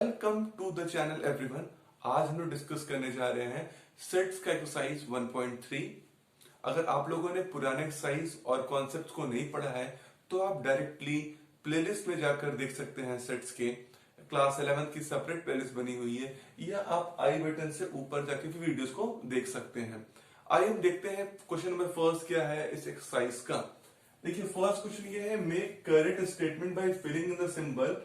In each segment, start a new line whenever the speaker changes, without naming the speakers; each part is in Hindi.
Welcome to the channel everyone. आज हम लोग डिस्कस करने जा रहे हैं सेट्स का एक्सरसाइज 1.3। अगर आप लोगों ने पुराने एक्सरसाइज और कॉन्सेप्ट्स को नहीं पढ़ा है तो आप डायरेक्टली प्लेलिस्ट में जाकर देख सकते हैं। सेट्स के क्लास 11 की सेपरेट प्लेलिस्ट बनी हुई है, या आप आई बटन से ऊपर जाके भी वीडियोस को देख सकते हैं। आइए हम देखते हैं क्वेश्चन नंबर फर्स्ट क्या है इस एक्सरसाइज का। देखिए फर्स्ट क्वेश्चन ये है, make correct statement by filling in the symbol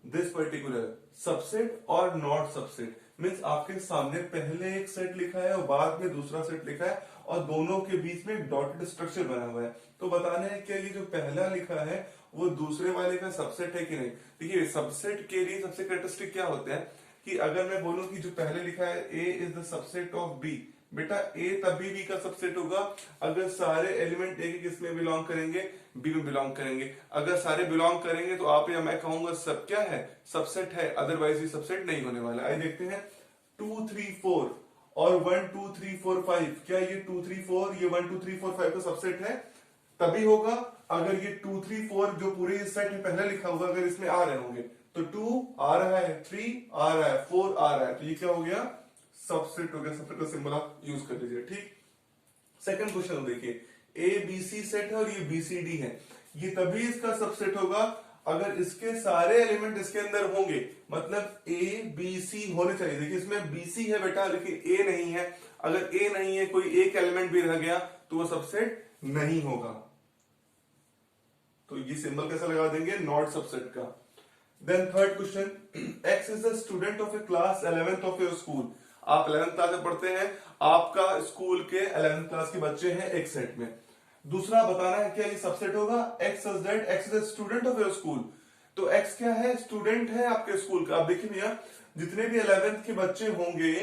this particular subset और नॉट सबसेट। मीन्स आपके सामने पहले एक सेट लिखा है और बाद में दूसरा सेट लिखा है और दोनों के बीच में एक डॉटेड स्ट्रक्चर बना हुआ है। तो बताना है क्या ये जो पहला लिखा है वो दूसरे वाले का सबसेट है कि नहीं। देखिए सबसेट के लिए सबसे कैरेक्टरिस्टिक क्या होता है कि अगर मैं बोलूं कि जो पहले लिखा है A is the subset of B, बेटा ए तभी बी का सबसेट होगा अगर सारे एलिमेंट ए के किसमें बिलोंग करेंगे, बी में बिलोंग करेंगे। अगर सारे बिलोंग करेंगे तो आप या मैं कहूंगा सब क्या है, सबसेट है, अदरवाइज ये सबसेट नहीं होने वाला। आइए देखते हैं 2 3 4 और 1 2 3 4 5, क्या ये 2 3 4 ये 1 2 3 4 5 का सबसेट है? तभी होगा अगर ये 2 3 4 जो पूरे सेट में पहले लिखा होगा अगर इसमें आ रहे होंगे। तो 2 आ रहा है, 3 आ रहा है, 4 आ रहा है, तो ये क्या हो गया, सबसेट हो गया। सबसेट का सिंबल आप यूज कर लीजिए। ठीक, सेकंड क्वेश्चन देखिए, ए बी सी सेट है और ये बी सी डी है। ये तभी इसका सबसेट होगा अगर इसके सारे एलिमेंट इसके अंदर होंगे, मतलब ए बी सी होने चाहिए। देखिए इसमें बी सी है बेटा, लेकिन ए नहीं है। अगर ए नहीं है, कोई एक एलिमेंट भी रह गया तो वो सबसेट नहीं होगा। तो ये सिंबल कैसा लगा देंगे, नॉट सबसेट का। Then third question, X is the student of A class 11th of your school. आप 11th क्लास में पढ़ते हैं, आपका स्कूल के 11th क्लास के बच्चे हैं एक सेट में। दूसरा बताना है क्या ये सबसेट होगा, x is that x is the student of your school. तो एक्स क्या है, स्टूडेंट है आपके स्कूल का। आप देखिए भैया, जितने भी 11th के बच्चे होंगे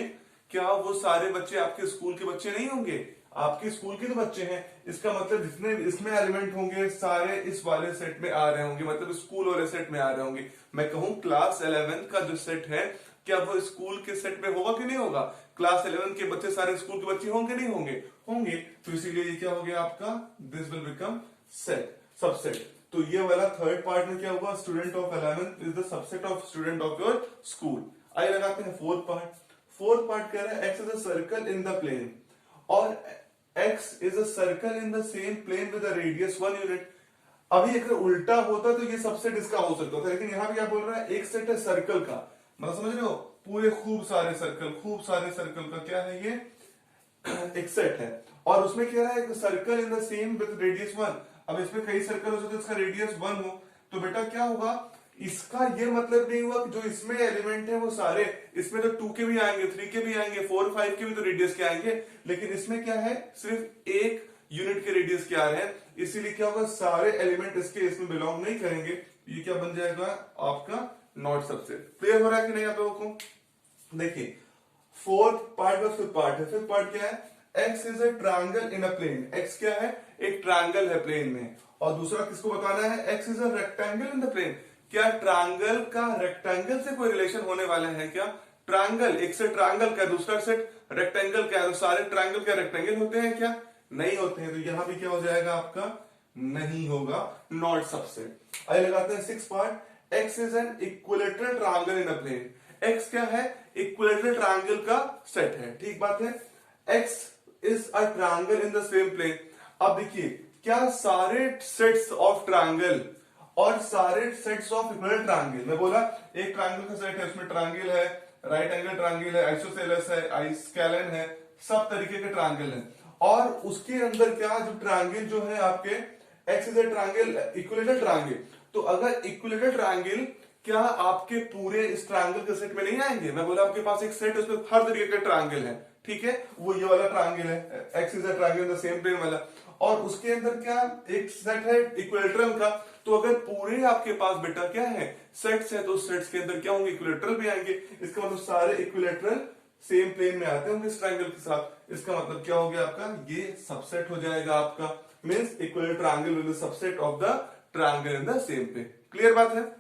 क्या वो सारे बच्चे आपके स्कूल के बच्चे नहीं होंगे, आपके स्कूल के तो बच्चे हैं। इसका मतलब जितने इसमें एलिमेंट होंगे सारे इस वाले सेट में आ रहे होंगे, मतलब स्कूल वाले सेट में आ रहे होंगे। मैं कहूं क्लास 11 का जो सेट है क्या वो स्कूल के सेट में होगा कि नहीं होगा। क्लास 11 के बच्चे सारे स्कूल के बच्चे होंगे नहीं होंगे, होंगे। तो इसीलिए ये क्या हो गया आपका, this will become set, subset. तो ये वाला थर्ड पार्ट में क्या हुआ, student of 11th is the subset of student of your school. आइए लगाते हैं फोर्थ पार्ट। फोर्थ पार्ट कह रहा है X is a circle in the plane और x is a circle in the same plane with a radius 1 unit। अभी अगर उल्टा होता तो ये सबसेट इसका हो सकता था, लेकिन यहां पे क्या बोल रहा है, एक सेट है सर्कल का, मतलब समझ रहे हो, पूरे खूब सारे सर्कल का क्या है ये एक सेट है। और उसमें क्या है, circle in the same with radius 1। अब इसमें कई सर्कल हो सकते हैं, इसका रेडियस 1 हो, तो बेटा क्या होगा, इसका ये मतलब नहीं हुआ कि जो इसमें एलिमेंट है वो सारे, इसमें तो 2 के भी आएंगे, 3 के भी आएंगे, 4 5 के भी तो रेडियस के आएंगे, लेकिन इसमें क्या है, सिर्फ एक यूनिट के रेडियस के आ रहे हैं। इसीलिए क्या होगा, सारे एलिमेंट इसके इसमें बिलोंग नहीं करेंगे। ये क्या बन जाएगा आपका नॉट सबसेट। क्लियर हो रहा है कि नहीं आप लोगों को। देखिए फोर्थ पार्ट का फिफ्थ पार्ट है। फिफ्थ पार्ट क्या है, X is a triangle in a plane. X क्या है, एक ट्रायंगल है प्लेन में। और दूसरा किसको बताना है, X is a rectangle in the plane. क्या ट्रायंगल का रेक्टेंगल से कोई रिलेशन होने वाला है क्या। ट्रायंगल, एक से ट्रायंगल का, दूसरा सेट रेक्टेंगल का है, तो सारे ट्रायंगल क्या रेक्टेंगल होते हैं क्या, नहीं होते हैं। तो यहां भी क्या हो जाएगा आपका, नहीं होगा, नॉट सबसेट। आइए लगाते हैं six part, X is an equilateral triangle in a plane. X क्या है, इक्विलेटरल ट्रायंगल का सेट है। ठीक बात है, X is a triangle in the same plane. अब देखिए क्या सारे सेट्स ऑफ ट्रायंगल और सारे सेट्स ऑफ इक्विलेटरल ट्रायंगल, मैं बोला एक ट्रायंगल का सेट है, उसमें ट्रायंगल है, राइट एंगल ट्रायंगल है, आइसोसेलेस है, आइसकैलन है, सब तरीके के ट्रायंगल है। और उसके अंदर क्या, जो ट्रायंगल जो है आपके, x is a triangle, equilateral triangle. तो अगर इक्विलेटरल ट्रायंगल, क्या आपके पूरे इस ट्रायंगल के सेट में नहीं आएंगे। मैं बोला आपके पास एक सेट, उसमें हर तरीके के ट्रायंगल है, ठीक है, वो ये वाला ट्रायंगल है, X is a triangle in the same plane वाला। और उसके अंदर क्या एक सेट है इक्विलेटरल का। तो अगर पूरे आपके पास बेटा क्या है, सेट्स है, तो सेट्स के अंदर क्या होंगे, इक्विलेटरल भी आएंगे। इसका मतलब सारे इक्विलेटरल सेम प्लेन में आते होंगे इस ट्रायंगल के साथ। इसका मतलब क्या हो गया आपका, ये सबसेट हो जाएगा आपका, means equilateral triangle will be subset of the triangle in the same plane. Clear बात है।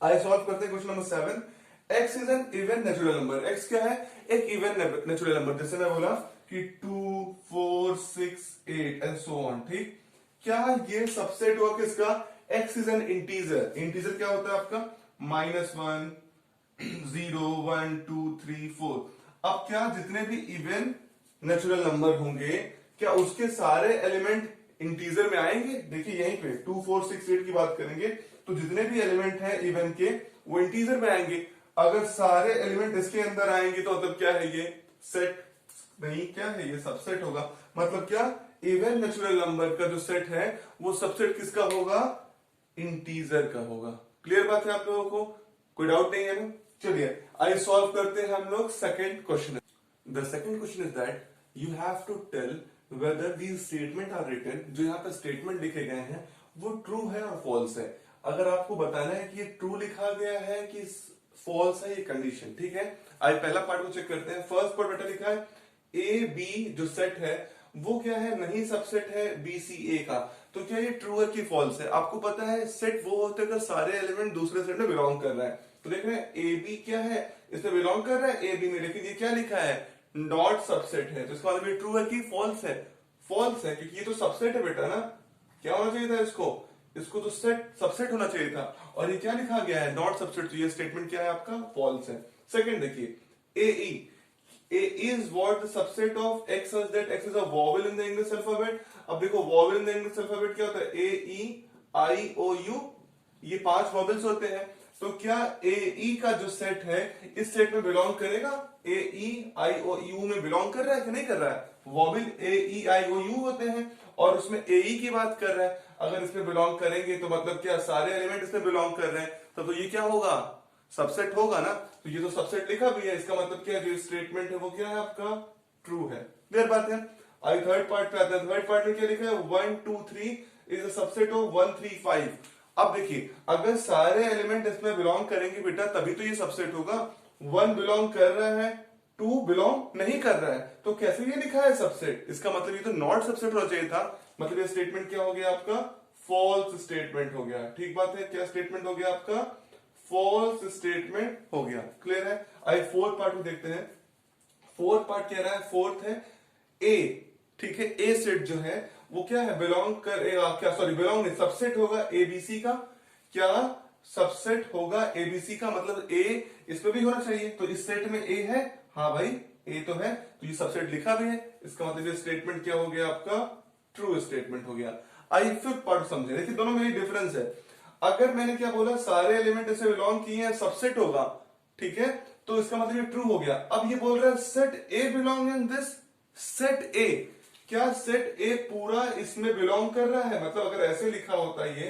आइए सॉल्व करते हैं क्वेश्चन नंबर 7। x इज an even natural number. x क्या है, एक इवन नेचुरल नंबर। जैसे मैं बोला कि 2 4 6 8 एंड सो ऑन। ठीक, क्या ये सबसेट हुआ किसका, x इज एन इंटीजर। इंटीजर क्या होता है आपका, -1 0 1 2 3 4। अब क्या जितने भी इवन नेचुरल नंबर होंगे क्या उसके सारे एलिमेंट इंटीजर में आएंगे? देखिए यहीं पे 2 4 6 8 की बात करेंगे तो जितने भी एलिमेंट हैं इवन के वो इंटीजर में आएंगे। अगर सारे एलिमेंट इसके अंदर आएंगे तो मतलब क्या है ये सेट नहीं, क्या है ये सबसेट होगा। मतलब क्या इवन नेचुरल नंबर का जो सेट है वो सबसेट किसका होगा? इंटीजर का होगा। क्लियर बात है आप लोगों को? कोई डाउट नहीं है ना? चलिए आइए सॉल्व करते हैं हम लोग second question. The second question is that you have to tell whether these statement are written, जो यहाँ पे स्टेटमेंट लिखे गए हैं वो ट्रू है और फॉल्स है। अगर आपको बताना है कि ये ट्रू लिखा गया है कि फॉल्स है ये कंडीशन, ठीक है। आइए पहला पार्ट को चेक करते हैं। फर्स्ट पार्ट बेटा लिखा है ए बी जो सेट है वो क्या है? नहीं सबसेट है बी सी ए का। तो क्या ये ट्रू है कि फॉल्स है? आपको पता है सेट वो होते हैं सारे एलिमेंट दूसरे सेट में बिलोंग कर रहा है। तो देख रहे हैं ए बी क्या है? इसमें बिलोंग कर रहा है ए बी में, लेकिन ये क्या लिखा है? नॉट सबसेट है। तो इसका मतलब ये ट्रू है कि फॉल्स है? फॉल्स है, क्योंकि ये तो सबसेट है बेटा ना। क्या होना चाहिए था इसको? इसको तो सेट सबसेट होना चाहिए था, और ये क्या लिखा गया है? Not subset. तो ये स्टेटमेंट क्या है आपका? फॉल्स है। सेकंड देखिए ए ई A is what the subset of X such that X is a vowel in the English alphabet। अब देखो vowel in the English alphabet क्या होता है? A E I O U, ये 5 वॉवेल्स होते हैं। तो क्या A E का जो सेट है इस सेट में बिलोंग करेगा? A E I O U में बिलोंग कर रहा है कि नहीं कर रहा है? Vowel A E I O U होते हैं और उसमें A E की बात कर रहा है। अगर इसमें बिलोंग करेंगे तो मतलब क्या सारे एलिमेंट इसमें बिलोंग कर रहे हैं, तो ये क्या होगा? सबसेट होगा ना। तो ये तो सबसेट लिखा भी है, इसका मतलब क्या है? जो स्टेटमेंट है वो क्या है आपका? ट्रू है। क्लियर बात है। आई थर्ड पार्ट पे आते हैं। थर्ड पार्ट में क्या लिखा है? 1 2 3 इज अ सबसेट ऑफ 1 3 5। अब देखिए अगर सारे एलिमेंट इसमें बिलोंग करेंगे बेटा तभी तो ये सबसेट होगा। 1 बिलोंग कर रहा है, 2 बिलोंग नहीं कर रहा है, तो कैसे ये लिखा है सबसेट? इसका मतलब ये तो नॉट सबसेट होना चाहिए था। मतलब ये स्टेटमेंट क्या हो गया आपका? फॉल्स स्टेटमेंट हो गया। ठीक बात है। क्या स्टेटमेंट हो गया आपका? फॉल्स स्टेटमेंट हो गया। क्लियर है। आइए फोर्थ पार्ट में देखते हैं। फोर्थ पार्ट कह रहा है, फोर्थ है ए, ठीक है। ए सेट जो है वो क्या है? बिलोंग करेगा, क्या सॉरी बिलोंग नहीं, सबसेट होगा एबीसी का। क्या सबसेट होगा एबीसी का? मतलब ए इसमें भी होना चाहिए। तो इस सेट में ए है, हाँ भाई ए तो है, तो ये सबसेट लिखा भी है। इसका मतलब ये स्टेटमेंट क्या हो गया आपका? ट्रू स्टेटमेंट हो गया। आइए फिफ्थ पार्ट समझे। देखिए दोनों में ही डिफरेंस है। अगर मैंने क्या बोला सारे एलिमेंट इसे बिलोंग किए हैं, सबसेट होगा, ठीक है, तो इसका मतलब ये ट्रू हो गया। अब ये बोल रहा है set A belong in this. Set ए, क्या सेट ए पूरा इसमें बिलोंग कर रहा है? मतलब अगर ऐसे लिखा होता ये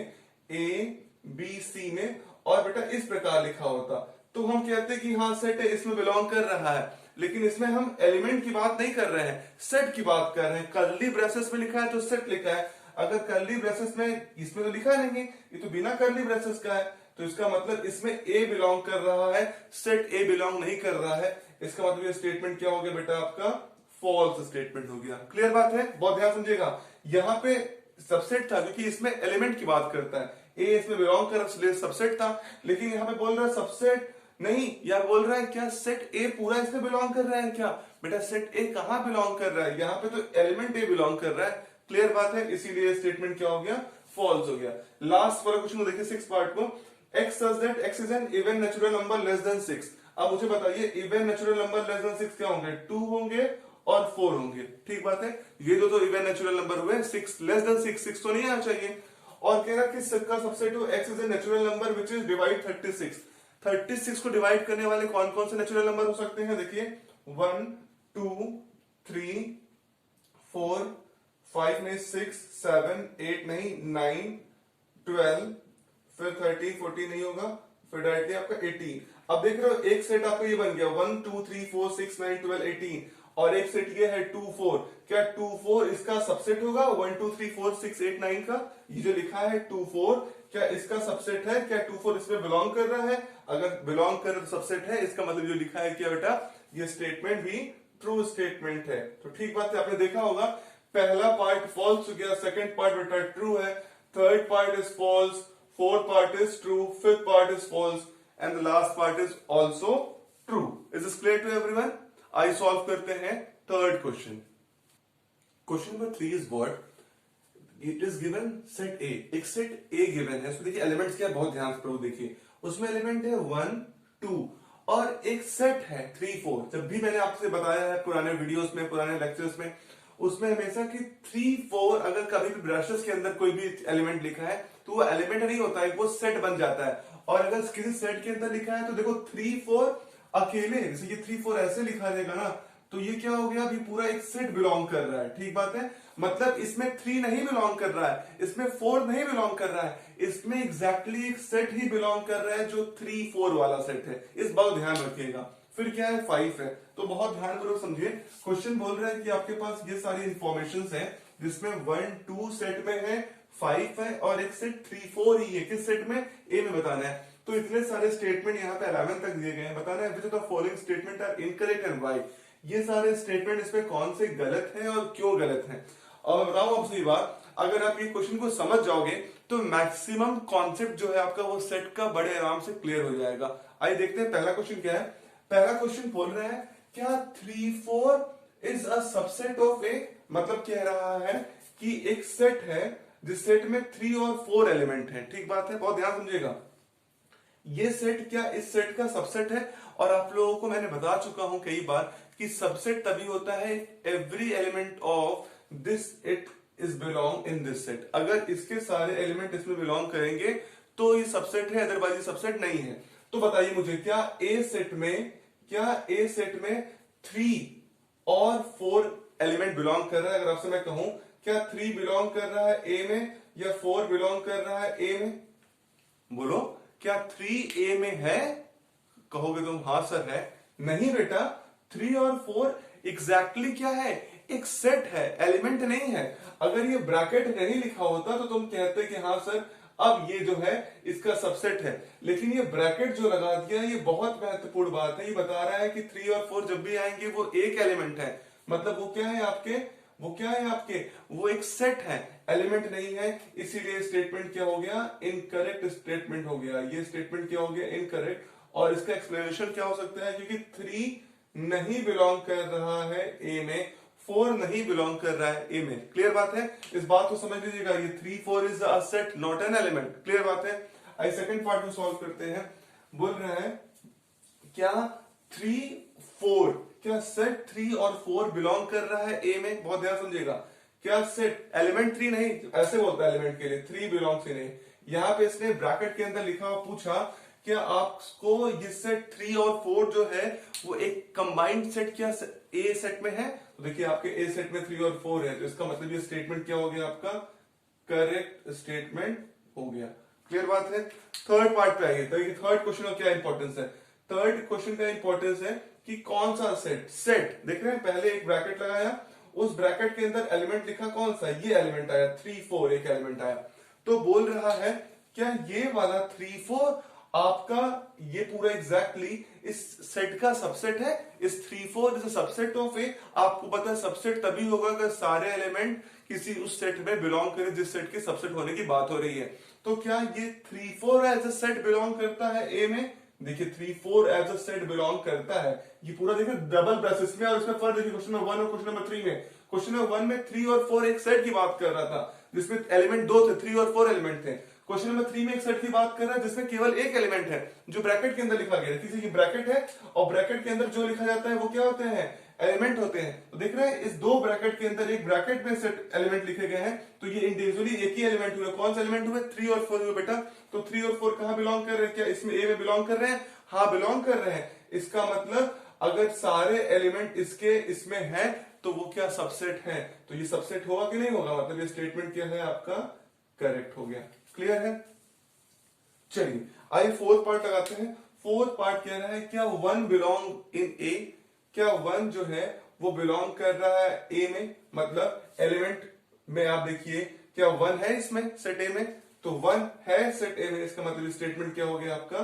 ए बी सी में और बेटा इस प्रकार लिखा होता तो हम कहते कि हाँ सेट ए इसमें बिलोंग कर रहा है, लेकिन इसमें हम एलिमेंट की बात नहीं कर रहे हैं, सेट की बात कर रहे हैं। कर्ली ब्रेसेस में लिखा है तो सेट लिखा है। अगर कर्ली ब्रेसेस में, इसमें तो लिखा नहीं, ये तो बिना कर्ली ब्रेसेस का है, तो इसका मतलब इसमें ए बिलोंग कर रहा है, सेट ए बिलोंग नहीं कर रहा है। इसका मतलब ये स्टेटमेंट क्या हो गया बेटा आपका? फॉल्स स्टेटमेंट हो गया। क्लियर बात है। बहुत ध्यान समझिएगा। यहाँ पे सबसेट था क्योंकि इसमें एलिमेंट की बात करता है, ए इसमें बिलोंग कर इसलिए सबसेट था, लेकिन यहाँ पे बोल रहा है सबसेट नहीं, यार बोल रहा है क्या सेट ए पूरा इसमें बिलोंग कर रहा है? क्या बेटा सेट ए कहां बिलोंग कर रहा है? यहाँ पे तो एलिमेंट ए बिलोंग कर रहा है। क्लियर बात है। इसीलिए स्टेटमेंट क्या हो गया? फॉल्स हो गया। लास्ट वाला क्वेश्चन को देखिए, सिक्स पार्ट को। X such that x is an even natural number less than 6। अब मुझे बताइए even natural number less than 6 क्या होंगे? 2 होंगे और 4 होंगे। ठीक बात है। ये दो तो इवन नेचुरल नंबर हुए। 6 लेस देन 6, 6 तो नहीं आना चाहिए। और कह रहा कि सबका सबसेट हो x is a natural number which is divide 36। 36 को डिवाइड करने वाले कौन कौन से नेचुरल नंबर हो सकते हैं? देखिए 1 2 3 4 5 नहीं 6 7 8 नहीं 9 12 फिर 13 14 नहीं होगा, फिर डायरेक्टली आपका 18। अब देख रहे हो एक सेट आपका ये बन गया 1 2 3 4 6 9 12 18, और एक सेट ये है 2 4। क्या 2 4 इसका सबसेट होगा 1 2 3 4 6 8 9 का? ये जो लिखा है 2 4 क्या इसका सबसेट है? क्या 2 4 इसमें बिलोंग कर रहा है? अगर बिलोंग कर रहा है तो सबसेट है। इसका मतलब जो लिखा है क्या बेटा? ये स्टेटमेंट भी ट्रू स्टेटमेंट है। तो ठीक बात है। आपने देखा होगा पहला पार्ट फॉल्स हो गया, सेकंड पार्ट बेटा ट्रू है, third part is false, fourth part is true, fifth part is false and the last part is also true. Is this clear to everyone? आई सॉल्व करते हैं third question. Question number 3 is what? It is given set A. एक सेट ए गिवन है, उसमें देखिए एलिमेंट्स क्या है, बहुत ध्यान से देखिए। उसमें एलिमेंट है 1 2 और एक सेट है 3 4। जब भी मैंने आपसे बताया है पुराने वीडियोस में, पुराने लेक्चर्स में, उसमें हमेशा कि 3 4 अगर कभी भी ब्रशेस के अंदर कोई भी एलिमेंट लिखा है तो वो एलिमेंट नहीं होता है, वो सेट बन जाता है। और अगर किसी सेट के अंदर लिखा है तो देखो 3 4 अकेले, जैसे ये 3 4 ऐसे लिखा जाएगा ना, तो ये क्या हो गया, अभी पूरा एक सेट बिलोंग कर रहा है। ठीक बात है, मतलब इसमें 3 नहीं बिलोंग कर रहा है, इसमें 4 नहीं बिलोंग कर रहा है, इसमें एग्जैक्टली एक सेट ही बिलोंग कर रहा है जो 3 4 वाला सेट है। इस बात ध्यान रखिएगा। फिर क्या है, 5 है, तो बहुत ध्यानपूर्वक समझिए। क्वेश्चन बोल रहा है कि आपके पास ये सारी इंफॉर्मेशन है जिसमें 1 2 सेट में है, 5 है और एक सेट 3 4 ही है। किस सेट में, ए में बताना है। तो इतने सारे स्टेटमेंट यहाँ पे 11 तक दिए गए हैं, बताना है which of the following statement are incorrect and why. ये सारे स्टेटमेंट इसमें कौन से गलत हैं और क्यों गलत हैं। और बताऊं आपसे बात, अगर आप ये क्वेश्चन को समझ जाओगे तो मैक्सिमम कॉन्सेप्ट जो है आपका वो सेट का बड़े आराम से क्लियर हो जाएगा। आइए देखते हैं पहला क्वेश्चन क्या है। पहला क्वेश्चन बोल रहा है क्या 3 4 इज अ सबसेट ऑफ ए, मतलब कह रहा है कि एक सेट है जिस सेट में 3 और 4 एलिमेंट है। ठीक बात है, बहुत ध्यान समझिएगा। ये सेट क्या इस सेट का सबसेट है। और आप लोगों को मैंने बता चुका हूं कई बार कि सबसेट तभी होता है every element of this it is belong in this set. अगर इसके सारे एलिमेंट इसमें बिलोंग करेंगे तो ये सबसेट है, अदरवाइज ये सबसेट नहीं है। तो बताइए मुझे, क्या ए सेट में 3 और 4 एलिमेंट बिलोंग कर रहा है। अगर आपसे मैं कहूं क्या 3 बिलोंग कर रहा है ए में या 4 बिलोंग कर रहा है ए में, बोलो क्या 3 ए में है, कहोगे तुम हाँ सर है। नहीं बेटा, 3 और 4 एग्जैक्टली क्या है, एक सेट है, एलिमेंट नहीं है। अगर ये ब्रैकेट नहीं लिखा होता तो तुम कहते कि हाँ सर अब ये जो है इसका सबसेट है। लेकिन ये ब्रैकेट जो लगा दिया, ये बहुत महत्वपूर्ण बात है। ये बता रहा है कि 3 और 4 जब भी आएंगे वो एक एलिमेंट है, मतलब वो क्या है आपके, वो एक सेट है, एलिमेंट नहीं है। इसीलिए स्टेटमेंट क्या हो गया, इनकरेक्ट स्टेटमेंट हो गया। ये स्टेटमेंट क्या हो गया, इनकरेक्ट। और इसका एक्सप्लेनेशन क्या हो सकता है, क्योंकि 3 नहीं बिलोंग कर रहा है ए में, 4 नहीं बिलोंग कर रहा है ए में। क्लियर बात है, इस बात को समझ लीजिएगा। ये 3 4 is a set not an element. Clear बात है। आई सेकंड पार्ट में सॉल्व करते हैं। बोल रहे हैं क्या 3 4, क्या सेट 3 और 4 बिलोंग कर रहा है ए में। बहुत ध्यान समझिएगा, क्या सेट एलिमेंट 3 नहीं, ऐसे बोलता है एलिमेंट के लिए 3 बिलोंग्स इन ए। यहां पे इसने ब्रैकेट के अंदर लिखा और पूछा क्या आपको ये सेट 3 और 4 जो है वो एक कंबाइंड सेट क्या ए सेट में है। तो देखिए आपके ए सेट में 3 और 4 है, तो इसका मतलब ये स्टेटमेंट क्या हो गया आपका, करेक्ट स्टेटमेंट हो गया। क्लियर बात है। थर्ड पार्ट पे आइए। तो ये थर्ड क्वेश्चन का क्या इंपॉर्टेंस है, थर्ड क्वेश्चन का इंपॉर्टेंस है कि कौन सा सेट देख रहे हैं, पहले एक ब्रैकेट लगाया, उस ब्रैकेट के अंदर एलिमेंट लिखा कौन सा, ये एलिमेंट आया 3 4, एक एलिमेंट आया। तो बोल रहा है क्या ये वाला 3 4 आपका ये पूरा एग्जैक्टली इस सेट का सबसेट है। इस 3 4 इज सबसेट ऑफ ए। आपको पता है सबसेट तभी होगा अगर सारे एलिमेंट किसी उस सेट में बिलोंग करे जिस सेट के सबसेट होने की बात हो रही है। तो क्या ये 3 4 एज अ सेट बिलोंग करता है ए में। देखिए 3 4 एज अ सेट बिलोंग करता है। ये पूरा देखिए डबल ब्रेसेस में, और इसमें फर्क देखिए क्वेश्चन नंबर 1 और क्वेश्चन नंबर 3 में। क्वेश्चन नंबर 1 में 3 और 4 एक सेट की बात कर रहा था जिसमें एलिमेंट 2 थे, 3 और 4 एलिमेंट थे। क्वेश्चन नंबर 3 में एक सेट की बात कर रहा है जिसमें केवल एक एलिमेंट है जो ब्रैकेट के अंदर लिखा गया है। किसी की ब्रैकेट है और ब्रैकेट के अंदर जो लिखा जाता है वो क्या होते हैं, एलिमेंट होते हैं। तो देख रहे हैं इस दो ब्रैकेट के अंदर एक ब्रैकेट में सेट एलिमेंट लिखे गए हैं, तो ये इंडिविजुअली एक ही एलिमेंट हुए। कौन सा एलिमेंट हुए, 3 और 4 हुए बेटा। तो 3 और 4 कहां बिलोंग कर रहे हैं, क्या इसमें ए में बिलोंग कर रहे हैं, हाँ बिलोंग कर रहे हैं। इसका मतलब अगर सारे एलिमेंट इसके इसमें है तो वो क्या सबसेट है। तो ये सबसेट होगा कि नहीं होगा, मतलब ये स्टेटमेंट क्या है आपका, करेक्ट हो गया। क्लियर है। चलिए आइए फोर्थ पार्ट लगाते हैं। फोर्थ पार्ट कह रहा है क्या 1 बिलोंग इन ए, क्या 1 जो है वो बिलोंग कर रहा है ए में। मतलब एलिमेंट में आप देखिए क्या 1 है इसमें सेट ए में, तो 1 है सेट ए में। इसका मतलब स्टेटमेंट क्या हो गया आपका,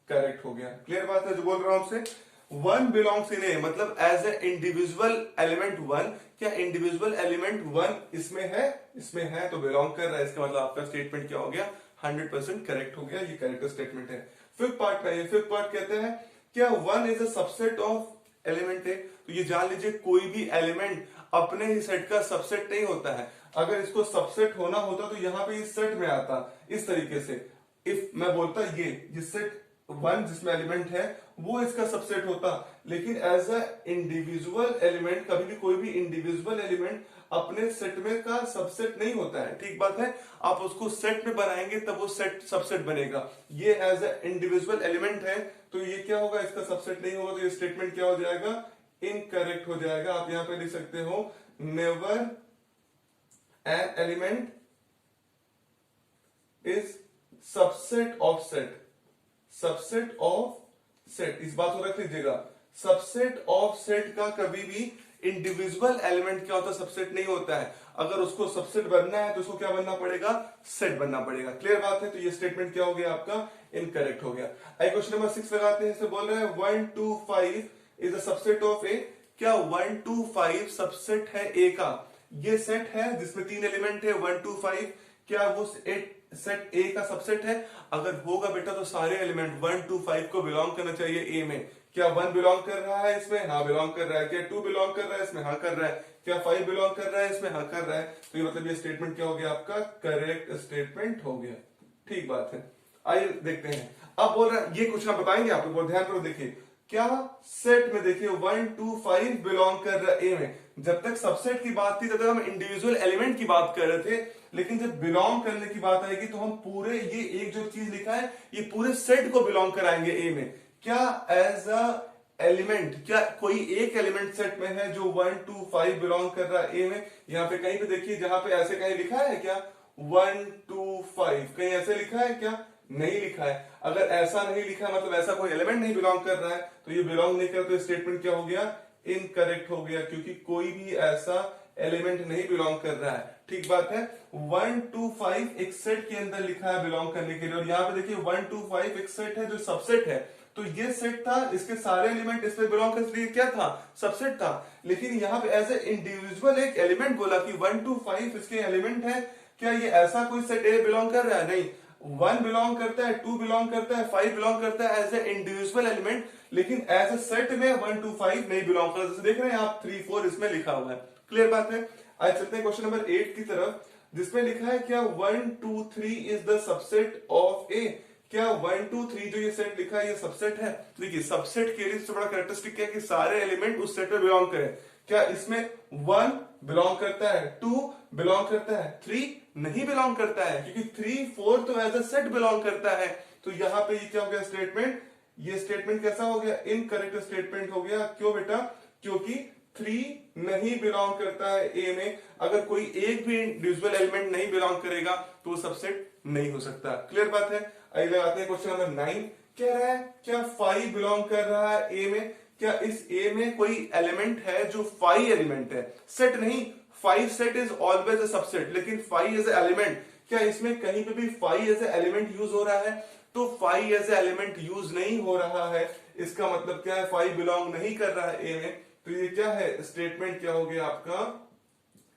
करेक्ट हो गया। क्लियर बात है जो बोल रहा हूं आपसे। 1 बिलोंग्स इन ए मतलब एज ए इंडिविजुअल एलिमेंट 1, क्या इंडिविजुअल एलिमेंट 1 इसमें है तो बिलोंग कर रहा है। इसका मतलब आपका स्टेटमेंट क्या हो गया, 100% करेक्ट हो गया। ये करेक्ट स्टेटमेंट है। फिफ्थ पार्ट में, फिफ्थ पार्ट कहते हैं क्या 1 is a subset of element है। तो ये जान लीजिए कोई भी एलिमेंट अपने ही सेट का सबसेट नहीं होता है। अगर इसको सबसेट होना होता तो यहां पे इस सेट में आता इस तरीके से। इफ मैं बोलता ये जिस सेट 1 जिसमें एलिमेंट है वो इसका सबसेट होता। लेकिन एज अ इंडिविजुअल एलिमेंट, कभी भी कोई भी इंडिविजुअल एलिमेंट अपने सेट में का सबसेट नहीं होता है। ठीक बात है, आप उसको सेट में बनाएंगे तब वो सेट सबसेट बनेगा। ये एज अ इंडिविजुअल एलिमेंट है तो ये क्या होगा, इसका सबसेट नहीं होगा, तो ये स्टेटमेंट क्या हो जाएगा, इनकरेक्ट हो जाएगा। आप यहां पे लिख सकते हो never an element is subset of set. Subset of set, इस बात को रख लीजिएगा, सबसेट ऑफ सेट का कभी भी इंडिविजुअल एलिमेंट क्या होता है, सबसेट नहीं होता है। अगर उसको सबसेट बनना है तो उसको क्या बनना पड़ेगा, सेट बनना पड़ेगा। क्लियर बात है, तो ये स्टेटमेंट क्या हो गया आपका, इनकरेक्ट हो गया। आई क्वेश्चन नंबर 6 लगाते हैं। इसे बोल रहे हैं 1 2 5 इज द सबसेट ऑफ ए। क्या 1 2 5 सबसेट है ए का? ये सेट है जिसमें 3 एलिमेंट है 1 2 5, क्या वो सेट ए का सबसेट है? अगर होगा बेटा तो सारे एलिमेंट 1 2 5 को बिलोंग करना चाहिए ए में। क्या 1 बिलोंग कर रहा है इसमें? हाँ बिलोंग कर रहा है। क्या 2 बिलोंग कर रहा है इसमें? हाँ कर रहा है। क्या 5 बिलोंग कर रहा है इसमें? हाँ कर रहा है। तो ये मतलब ये स्टेटमेंट क्या हो गया आपका, करेक्ट स्टेटमेंट हो गया। ठीक बात है, आइए देखते हैं। अब बोल रहा है ये क्वेश्चन आप बताएंगे, आप लोग ध्यान करो, देखिए क्या सेट में देखिए 1 2 5 बिलोंग कर रहा है ए में। जब तक सबसेट की बात थी तब तक हम इंडिविजुअल एलिमेंट की बात कर रहे थे, लेकिन जब बिलोंग करने की बात आएगी तो हम पूरे ये एक जो चीज लिखा है ये पूरे सेट को बिलोंग कराएंगे ए में। क्या एज अ एलिमेंट, क्या कोई एक एलिमेंट सेट में है जो 1 2 5 बिलोंग कर रहा है ए में? यहाँ पे कहीं पे देखिए, जहां पे ऐसे कहीं लिखा है क्या 1 2 5, कहीं ऐसे लिखा है क्या? नहीं लिखा है। अगर ऐसा नहीं लिखा मतलब ऐसा कोई एलिमेंट नहीं बिलोंग कर रहा है, तो ये बिलोंग नहीं कर, तो स्टेटमेंट क्या हो गया, इनकरेक्ट हो गया, क्योंकि कोई भी ऐसा एलिमेंट नहीं बिलोंग कर रहा है। ठीक बात है, 1 2 5 एक सेट के अंदर लिखा है बिलोंग करने के लिए, और यहाँ पे देखिए 1 2 5 एक सेट है जो सबसेट है। तो ये सेट था, इसके सारे एलिमेंट इसमें बिलोंग करने के लिए क्या था, सबसेट था। लेकिन यहाँ पे एज ए इंडिविजुअल एक एलिमेंट बोला कि 1 2 5 इसके एलिमेंट है। क्या ये ऐसा कोई सेट ए बिलोंग कर रहा है? नहीं। 1 बिलोंग करता है, 2 बिलोंग करता है, 5 बिलोंग करता है एज ए इंडिविजुअल एलिमेंट, लेकिन एज ए सेट में 1 2 5 नहीं बिलोंग करता। जैसे देख रहे हैं आप 3 4 इसमें लिखा हुआ है। क्लियर बात है। आज चलते हैं क्वेश्चन नंबर 8 की तरफ, जिसमें लिखा है क्या 1 2 3 इज द सबसेट ऑफ ए। क्या 1 2 3 जो ये सेट लिखा है ये सबसेट है? देखिए सबसेट के लिए सबसे बड़ा कैरेक्टरिस्टिक क्या है कि सारे एलिमेंट उस सेट में बिलोंग करें। क्या इसमें 1 बिलोंग करता है, 2 बिलोंग करता है, 3 नहीं बिलोंग करता है? क्योंकि 3 4 तो एज अ सेट बिलोंग करता है। तो यहां पे ये क्या हो गया स्टेटमेंट, ये स्टेटमेंट कैसा हो गया, इनकरेक्ट स्टेटमेंट हो गया। क्यों बेटा? क्योंकि 3 नहीं बिलोंग करता है ए में। अगर कोई एक भी इंडिविजुअल एलिमेंट नहीं बिलोंग करेगा तो वो सबसेट नहीं हो सकता। क्लियर बात है। आइए लगाते हैं क्वेश्चन नंबर 9। कह रहा है क्या 5 बिलोंग कर रहा है ए में? क्या इस ए में कोई एलिमेंट है जो 5 एलिमेंट है, सेट नहीं। 5 set is always a subset, लेकिन 5 एज ए एलिमेंट, क्या इसमें कहीं पे भी 5 एज ए एलिमेंट यूज हो रहा है? तो 5 एज ए एलिमेंट यूज नहीं हो रहा है। इसका मतलब क्या है, 5 बिलोंग नहीं कर रहा है ए में। तो ये क्या है, स्टेटमेंट क्या हो गया आपका,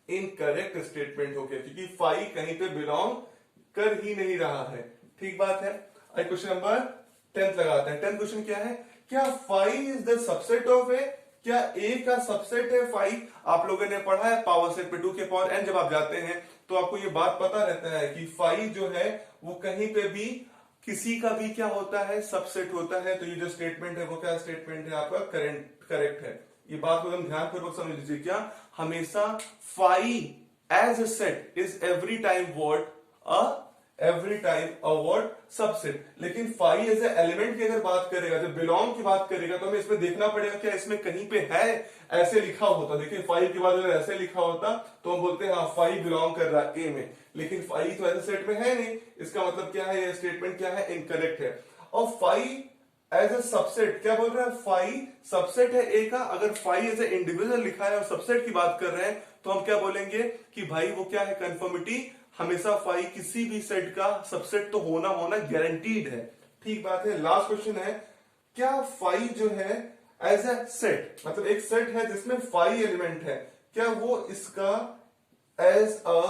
इनकरेक्ट स्टेटमेंट हो गया, क्योंकि 5 कहीं पे बिलोंग कर ही नहीं रहा है। ठीक बात है। अब क्वेश्चन नंबर 10 लगाते हैं। 10 क्वेश्चन क्या है, क्या 5 इज द सबसेट ऑफ ए। क्या ए का सबसेट है 5? आप लोगों ने पढ़ा है पावर सेट पे 2 के पावर n जब आप जाते हैं तो आपको ये बात पता रहता है कि 5 जो है वो कहीं पे भी किसी का भी क्या होता है, सबसेट होता है। तो ये जो स्टेटमेंट है वो क्या स्टेटमेंट है आपका, करेक्ट है। ये बात को एकदम ध्यानपूर्वक समझ लीजिए। क्या हमेशा 5 as a set is every time what, subset. लेकिन 5 एज ए एलिमेंट की अगर बात करेगा, जब बिलोंग की बात करेगा, तो हमें इसमें देखना पड़ेगा क्या इसमें कहीं पे है ऐसे लिखा होता। देखिए 5 के बाद अगर ऐसे लिखा होता तो हम बोलते हैं हाँ 5 बिलोंग कर रहा है ए में, लेकिन 5 तो ऐसे सेट में है नहीं। इसका मतलब क्या है, ये स्टेटमेंट क्या है, इनकरेक्ट है। और 5 एज ए सबसेट, क्या बोल रहा है, 5 सबसेट है ए का। अगर 5 एज ए इंडिविजुअल लिखा है और सबसेट की बात कर रहे हैं तो हम क्या बोलेंगे कि भाई वो क्या है, कंफर्मिटी। हमेशा 5 किसी भी सेट का सबसेट तो होना गारंटीड है। ठीक बात है। लास्ट क्वेश्चन है, क्या 5 जो है एज ए सेट, मतलब एक सेट है जिसमें 5 एलिमेंट है, क्या वो इसका एज अ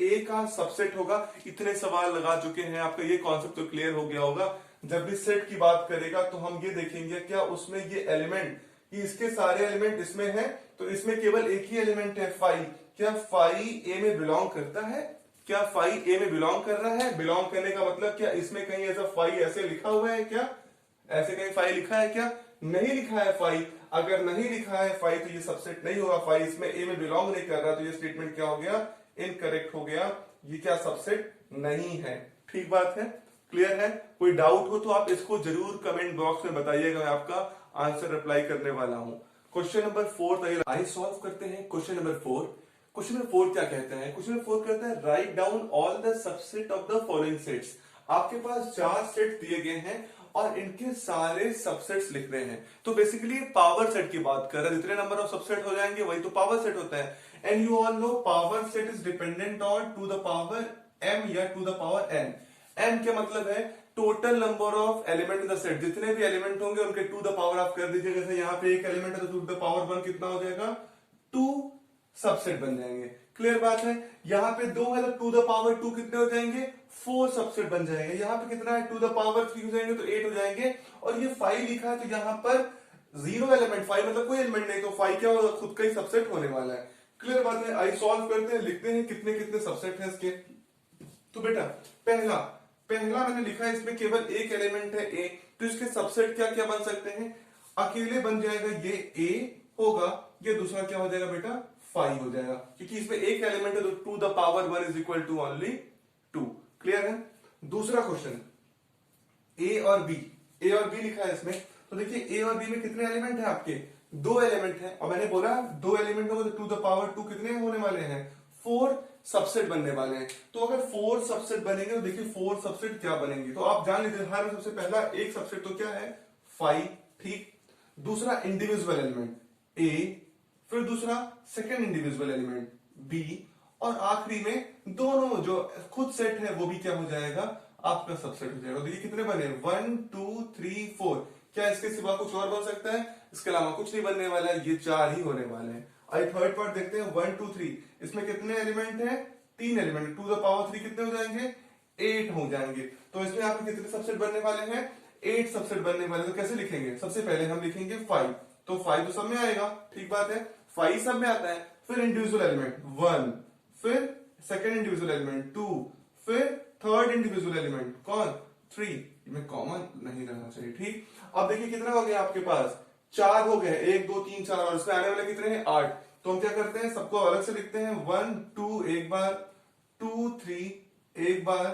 ए का सबसेट होगा? इतने सवाल लगा चुके हैं, आपका ये कॉन्सेप्ट तो क्लियर हो गया होगा। जब भी सेट की बात करेगा तो हम ये देखेंगे क्या उसमें ये एलिमेंट, कि इसके सारे एलिमेंट इसमें है, तो इसमें केवल एक ही एलिमेंट है 5। क्या 5 ए में बिलोंग करता है? क्या 5 ए में बिलोंग कर रहा है? बिलोंग करने का मतलब क्या इसमें कहीं ऐसा 5 ऐसे लिखा हुआ है क्या? ऐसे कहीं फाइव लिखा है क्या? नहीं लिखा है फाइव। अगर नहीं लिखा है फाइव तो ये सबसेट नहीं होगा, फाइव इसमें ए में बिलोंग नहीं कर रहा, तो ये स्टेटमेंट क्या हो गया? इनकरेक्ट हो गया, ये क्या सबसेट नहीं है। ठीक बात है, क्लियर है? कोई डाउट हो तो आप इसको जरूर कमेंट बॉक्स में बताइएगा, मैं आपका आंसर रिप्लाई करने वाला हूं। क्वेश्चन नंबर 4 आइए सॉल्व करते हैं। क्वेश्चन नंबर 4, क्वेश्चन नंबर 4 क्या कहता है? क्वेश्चन नंबर 4 कहता है write down all the subset of the following sets. आपके पास 4 सेट दिए गए हैं और इनके सारे सबसेट्स लिख रहे हैं। तो बेसिकली पावर सेट की बात कर रहे हैं, जितने नंबर ऑफ सबसेट हो जाएंगे वही तो पावर सेट होता है। And you all know power set is dependent on two the power m या two the power n। m क्या मतलब है? Total number of element in the set, जितने भी एलिमेंट होंगे उनके टू द पावर आप कर दीजिए। जैसे यहाँ पे एक एलिमेंट है तो टू द पावर 1 कितना हो जाएगा? 2 सबसेट बन जाएंगे। क्लियर बात है? यहाँ पे 2 है तो टू द पावर 2 कितने हो जाएंगे? 4 सबसेट बन जाएंगे। यहाँ पे कितना है? टू द पावर 3 हो जाएंगे तो 8 हो जाएंगे। और ये 5 लिखा है तो यहाँ पर 0 एलिमेंट, 5 मतलब कोई एलिमेंट नहीं, तो 5 क्या होगा? खुद का ही सबसेट होने वाला है। क्लियर बात है? आई सॉल्व करते हैं, लिखते हैं कितने कितने सबसेट है इसके। तो बेटा पहला मैंने लिखा है, इसमें केवल एक एलिमेंट है ए, तो इसके सबसेट क्या क्या बन सकते हैं? अकेले बन जाएगा ये ए होगा, ये दूसरा क्या हो जाएगा बेटा? 5 हो जाएगा, क्योंकि इसमें एक एलिमेंट है तो two the power 1 is equal to only 2। क्लियर है? दूसरा क्वेश्चन, ए और बी लिखा है इसमें। तो देखिए ए और बी में कितने एलिमेंट है आपके? 2 एलिमेंट है, और मैंने बोला 2 एलिमेंट होगा तो टू द पावर 2 कितने होने वाले हैं? 4 सबसेट बनने वाले हैं। तो अगर 4 सबसेट बनेंगे तो देखिए 4 सबसेट क्या बनेंगे, तो आप जान लीजिए हर सबसे पहला एक सबसेट तो क्या है? 5। ठीक, दूसरा इंडिविजुअल एलिमेंट ए, फिर दूसरा सेकंड इंडिविजुअल एलिमेंट बी, और आखिरी में दोनों जो खुद सेट है वो भी क्या हो जाएगा? आपका सबसेट हो जाएगा। देखिए कितने बने? 1 2 3 4। क्या इसके सिवा कुछ और बन सकता है? इसके अलावा कुछ नहीं बनने वाला है, ये 4 ही होने वाले हैं। आई थर्ड पार्ट देखते हैं, 1 2 3। इसमें कितने एलिमेंट हैं? 3 एलिमेंट, टू द पावर 3 कितने हो जाएंगे? 8 हो जाएंगे। तो इसमें आपके कितने सबसेट बनने वाले हैं? 8 सबसेट बनने वाले। तो कैसे लिखेंगे? सबसे पहले हम लिखेंगे 5, तो 5 तो सब में आएगा। ठीक बात है, 5 सब में आता है। फिर इंडिविजुअल एलिमेंट 1, फिर सेकेंड इंडिविजुअल एलिमेंट 2, फिर थर्ड इंडिविजुअल एलिमेंट कौन? 3। में कॉमन नहीं रहना चाहिए। ठीक, अब देखिए कितना हो गया आपके पास? 4 हो गए, 1 2 3 4, और इसमें आने वाले कितने हैं? 8। तो हम क्या करते हैं? सबको अलग से लिखते हैं। 1 2 एक बार, 2 3 एक बार,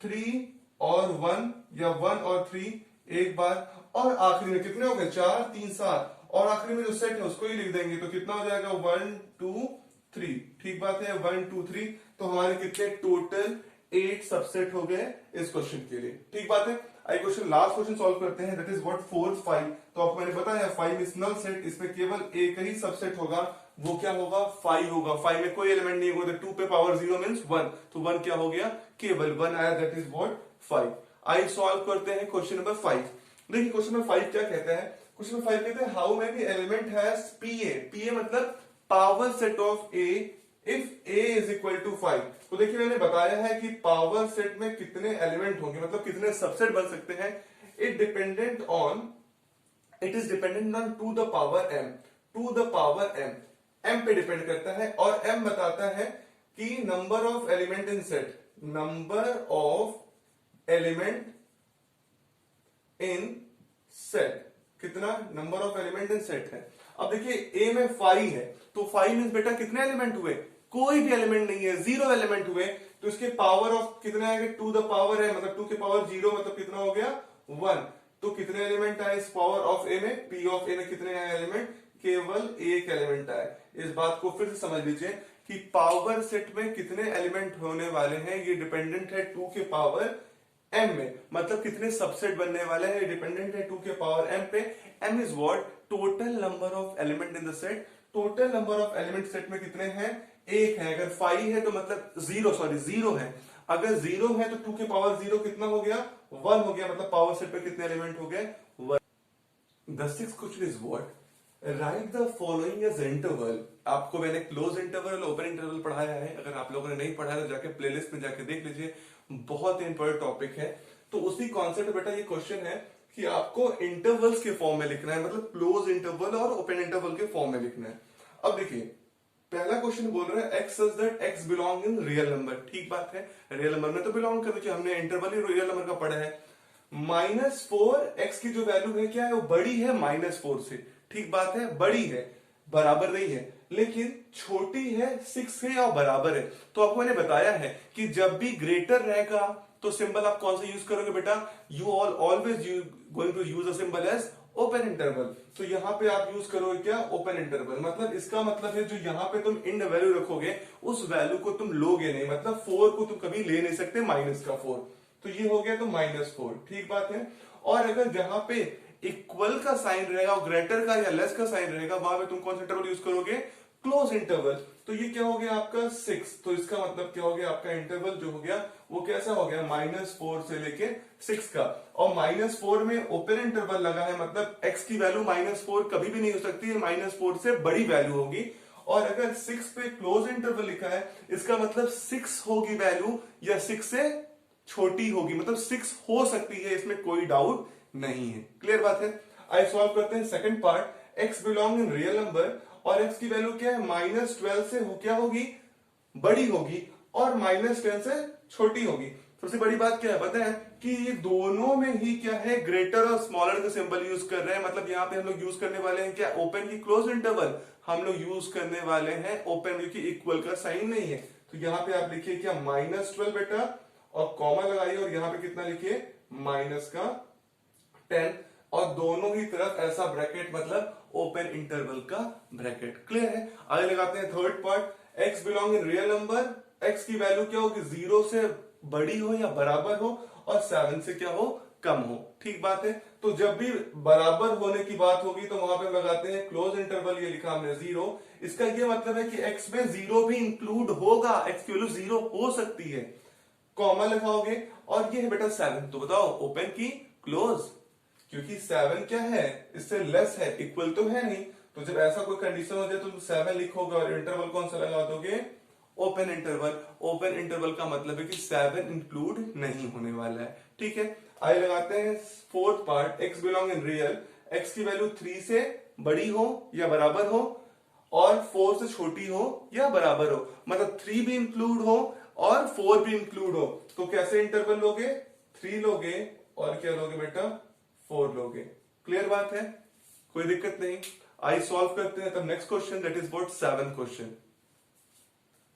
3 और 1 या 1 और 3 एक बार, और आखिरी में कितने हो गए? 4 3 7, और आखिरी में जो सेट है उसको ही लिख देंगे। तो कितना हो जाएगा? 1 2 3। ठीक बात है, 1 2 3। तो हमारे कितने टोटल 8 सबसेट हो गए इस क्वेश्चन के लिए। ठीक बात है। आई क्वेश्चन लास्ट क्वेश्चन सॉल्व करते हैं, दैट इज व्हाट 4 5। तो आपको मैंने बताया 5 इज नल सेट, इसमें केवल एक ही सबसेट होगा, वो क्या होगा? 5 होगा। 5 में कोई एलिमेंट नहीं होगा, 2 पे पावर 0 मींस 1, तो 1 क्या हो गया? केवल 1 आया, that is what 5। I solve करते हैं क्वेश्चन नंबर 5। देखिए क्वेश्चन नंबर 5 क्या कहता है? क्वेश्चन नंबर 5 कहते हैं how many element has PA मतलब power set of A if A is equal to 5। तो देखिए मैंने बताया है कि पावर सेट में कितने एलिमेंट होंगे, मतलब कितने सबसेट बन सकते हैं। It is dependent on two the power m, two the power m पे डिपेंड करता है, और m बताता है कि number of element in set, number of element in set, कितना number of element in set है। अब देखिए a में 5 है, तो 5 मींस बेटा कितने एलिमेंट हुए? कोई भी एलिमेंट नहीं है, 0 एलिमेंट हुए। तो इसके पावर ऑफ कितना आएगा? टू द पावर है, मतलब 2 के पावर 0 मतलब कितना हो गया? 1। तो कितने एलिमेंट आए इस पावर ऑफ ए में? पी ऑफ ए में कितने आए एलिमेंट? केवल एक एलिमेंट आए। इस बात को फिर से समझ लीजिए कि पावर सेट में कितने एलिमेंट होने वाले हैं, ये डिपेंडेंट है 2 के पावर m में, मतलब कितने सबसेट बनने वाले हैं डिपेंडेंट है 2 के पावर m पे। m is what? Total number of element in the set. Total number of element set में कितने हैं? 1 है। अगर 5 है तो मतलब 0 है। अगर 0 है तो 2 के पावर 0 कितना हो गया? 1 हो गया, मतलब पावर सेट पे कितने एलिमेंट हो गए? 1। The sixth question is what? Write the following as interval। आपको मैंने क्लोज इंटरवल, ओपन इंटरवल पढ़ाया है। अगर आप लोगों ने नहीं पढ़ा है तो जाके प्लेलिस्ट में जाके देख लीजिए, बहुत इंपॉर्टेंट टॉपिक है। तो उसी कॉन्सेप्ट बेटा ये क्वेश्चन है कि आपको इंटरवल्स के फॉर्म में लिखना है, मतलब क्लोज इंटरवल और ओपन इंटरवल के फॉर्म में लिखना है। अब देखिए पहला क्वेश्चन बोल रहा है x such that x belong in real number. ठीक बात है, रियल नंबर में तो बिलोंग कर दीजिए, हमने इंटरवल ही रियल नंबर का पढ़ा है। -4 एक्स की जो वैल्यू है क्या है, वो बड़ी है -4 से, ठीक बात है, बड़ी है, बराबर नहीं है, लेकिन छोटी है 6 से या बराबर है। तो आपको मैंने बताया है कि जब भी ग्रेटर रहेगा तो सिंबल आप कौन सा यूज करोगे बेटा, you always going to use a symbol as open interval. तो यहाँ पे आप यूज करोगे क्या, ओपन इंटरवल। मतलब इसका मतलब है जो यहाँ पे तुम इंड वैल्यू रखोगे उस वैल्यू को तुम लोगे नहीं, मतलब 4 को तुम कभी ले नहीं सकते -4। तो ये हो गया तो -4, ठीक बात है। और अगर जहां पे इक्वल का साइन रहेगा और ग्रेटर का या लेस का साइन रहेगा, वहां पे तुम कौन सा इंटरवल यूज करोगे, क्लोज इंटरवल। तो ये क्या हो गया आपका 6, तो इसका मतलब क्या हो गया, आपका इंटरवल जो हो गया वो कैसा हो गया, -4 से लेके 6 का। और -4 में ओपन इंटरवल लगा है, मतलब x की वैल्यू -4 कभी भी नहीं हो सकती है, -4 से बड़ी वैल्यू होगी। और अगर 6 पे क्लोज इंटरवल लिखा है, इसका मतलब 6 होगी वैल्यू या 6 से छोटी होगी, मतलब 6 हो सकती है, इसमें कोई डाउट नहीं है। क्लियर बात है। आई सॉल्व करते हैं second part. x belong in real number और x की वैल्यू क्या है, -12 से क्या होगी, बड़ी होगी, और -10 से छोटी होगी। सबसे बड़ी बात क्या है पता है कि ये दोनों में ही क्या है, ग्रेटर और स्मॉलर का सिंबल यूज कर रहे हैं। मतलब यहाँ पे हम लोग यूज करने वाले हैं क्या, ओपन की क्लोज इंटरवल हम लोग यूज करने वाले हैं ओपन, क्योंकि इक्वल का साइन नहीं है। तो यहाँ पे आप लिखिए क्या, -12 बेटा, और कॉमा लगाइए, और यहाँ पे कितना लिखिए, -10, और दोनों ही तरफ ऐसा ब्रैकेट, मतलब ओपन इंटरवल का ब्रैकेट। क्लियर है। आगे लगाते हैं third part. x belong in real number, x की वैल्यू क्या होगी, 0 से बड़ी हो या बराबर हो, और 7 से क्या हो, कम हो, ठीक बात है। तो जब भी बराबर होने की बात होगी तो वहां पे लगाते हैं क्लोज इंटरवल, ये लिखा हमने 0। इसका ये मतलब है कि x में 0 भी इंक्लूड होगा, x की वैल्यू 0 हो सकती है, कॉमा लगाओगे। और ये है बेटा 7, तो बताओ ओपन की क्लोज, क्योंकि 7 क्या है, इससे लेस है, इक्वल तो है नहीं। तो जब ऐसा कोई कंडीशन हो जाए तो तुम 7 लिखोगे, और इंटरवल कौन सा लगा दोगे, ओपन इंटरवल। ओपन इंटरवल का मतलब है कि 7 इंक्लूड नहीं होने वाला है, ठीक है। आइए लगाते हैं fourth part. x belong in real, x की वैल्यू 3 से बड़ी हो या बराबर हो, और 4 से छोटी हो या बराबर हो, मतलब 3 भी इंक्लूड हो और 4 भी इंक्लूड हो। तो कैसे इंटरवल लोगे, 3 लोगे, और क्या लोगे बेटा, 4 लोगे। क्लियर बात है, कोई दिक्कत नहीं। आई सॉल्व करते हैं तब next question, that is what 7th question.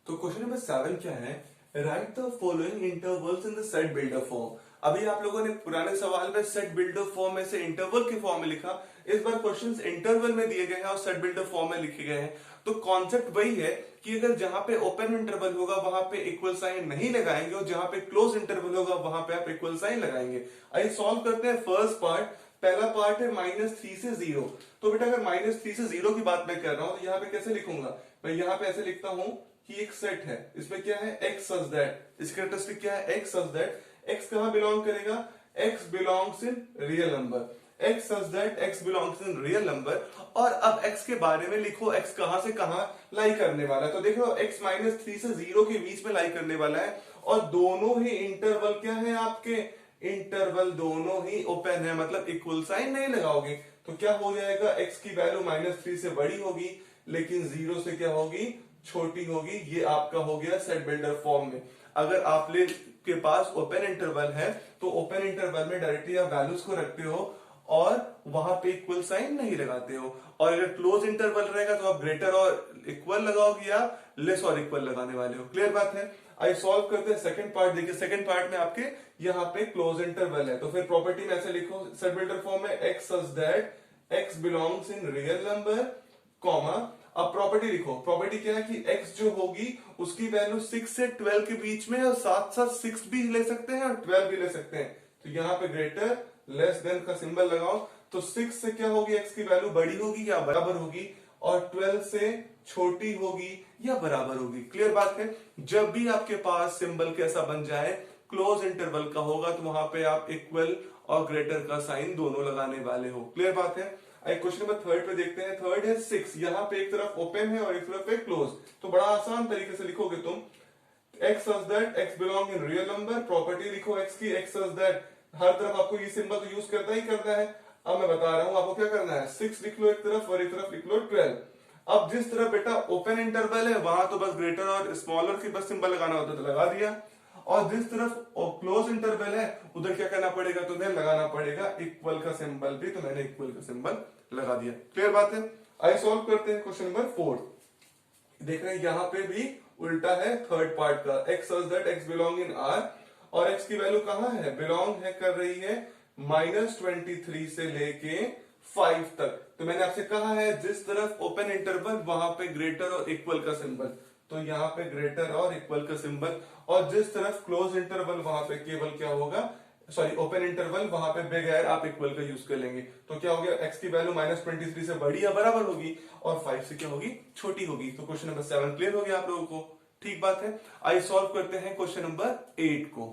तो क्वेश्चन नंबर 7 क्या है, right the following intervals in the set builder form. अभी आप लोगों ने पुराने सवाल में सेट बिल्डर फॉर्म में से इंटरवल के फॉर्म में लिखा, इस बार क्वेश्चंस इंटरवल में दिए गए हैं और सेट बिल्डर फॉर्म में लिखे गए हैं। तो कॉन्सेप्ट वही है कि अगर जहां पे ओपन इंटरवल होगा वहां पे इक्वल साइन नहीं लगाएंगे, और जहां पे क्लोज इंटरवल होगा वहां पे आप इक्वल साइन लगाएंगे। आइए सॉल्व करते हैं फर्स्ट पार्ट। पहला पार्ट है -3 से 0। तो बेटा अगर -3 से 0 की बात मैं कर रहा हूं तो यहाँ पे कैसे लिखूंगा, मैं यहाँ पे ऐसे लिखता हूं कि एक सेट है, इसमें क्या है, x सच दैट, इसकी कैरेक्टरिस्टिक क्या है, x सच दैट। x कहां बिलोंग करेगा, x belongs in real number, x such that x belongs in real number. और अब x के बारे में लिखो, x कहां से कहां लाई करने वाला है। तो देख लो x -3 से 0 के बीच में लाई करने वाला है, और दोनों ही इंटरवल क्या है आपके, इंटरवल दोनों ही ओपन है, मतलब इक्वल साइन नहीं लगाओगे। तो क्या हो जाएगा, x की वैल्यू -3 से बड़ी होगी, लेकिन 0 से क्या होगी, छोटी होगी। ये आपका हो गया सेट बिल्डर फॉर्म में। अगर आप के पास ओपन इंटरवल है तो ओपन इंटरवल में डायरेक्टली आप वैल्यूज को रखते हो और वहां पे इक्वल साइन नहीं लगाते हो। और अगर क्लोज इंटरवल रहेगा तो आप ग्रेटर और इक्वल लगाओगे या लेस और इक्वल लगाने वाले हो। क्लियर बात है। आई सॉल्व करते हैं सेकंड पार्ट। देखिए सेकंड पार्ट में आपके यहाँ पे क्लोज इंटरवल है, तो फिर प्रॉपर्टी में ऐसे लिखो सेट बिल्डर फॉर्म में, x such that x belongs in real number, comma. अब प्रॉपर्टी लिखो, प्रॉपर्टी क्या है कि x जो होगी उसकी वैल्यू 6 से 12 के बीच में, और साथ साथ 6 भी ले सकते हैं और 12 भी ले सकते हैं। तो यहाँ पे ग्रेटर लेस देन का सिंबल लगाओ, तो 6 से क्या होगी, x की वैल्यू बड़ी होगी या बराबर होगी, और 12 से छोटी होगी या बराबर होगी। क्लियर बात है। जब भी आपके पास सिंबल कैसा बन जाए, क्लोज इंटरवल का होगा, तो वहां पे आप इक्वल और ग्रेटर का साइन दोनों लगाने वाले हो। क्लियर बात है। क्वेश्चन नंबर थर्ड पे देखते हैं। थर्ड है 6, यहाँ पे एक तरफ ओपन है और एक तरफ है क्लोज। तो बड़ा आसान तरीके से लिखोगे तुम, x such that x belong in real number, property लिखो x की, x सच दैट हर तरफ आपको ये सिंबल तो यूज करता ही करता है। अब मैं बता रहा हूं आपको क्या करना है, 6 लिख लो एक तरफ और एक तरफ लिख लो 12। अब जिस तरफ बेटा ओपन इंटरवल है वहां तो बस ग्रेटर और स्मॉलर की बस सिंबल लगाना होता है तो लगा दिया, और जिस तरफ क्लोज इंटरवल है उधर क्या करना पड़ेगा, तुम्हें लगाना पड़ेगा इक्वल का सिंबल भी, तो मैंने इक्वल का सिंबल लगा दिया। क्लियर बात है। आइए सॉल्व करते हैं क्वेश्चन नंबर 4। देख रहे हैं यहां पे भी उल्टा है थर्ड पार्ट का, x such that x belong in R, और x की वैल्यू कहां है, बिलोंग है कर रही है -23 से लेके 5 तक। तो मैंने आपसे कहा है जिस तरफ ओपन इंटरवल वहां पे ग्रेटर और इक्वल का सिंबल, तो यहाँ पे ग्रेटर और इक्वल का सिंबल, और जिस तरफ क्लोज इंटरवल वहां पे केवल क्या होगा, सॉरी ओपन इंटरवल वहां पे बिग है, आप इक्वल का यूज कर लेंगे। तो क्या हो गया, x की वैल्यू -23 से बड़ी या बराबर होगी और 5 से क्या होगी, छोटी होगी। तो क्वेश्चन नंबर 7 क्लियर हो गया आप लोगों को। ठीक बात है। आइए सॉल्व करते हैं क्वेश्चन नंबर 8 को।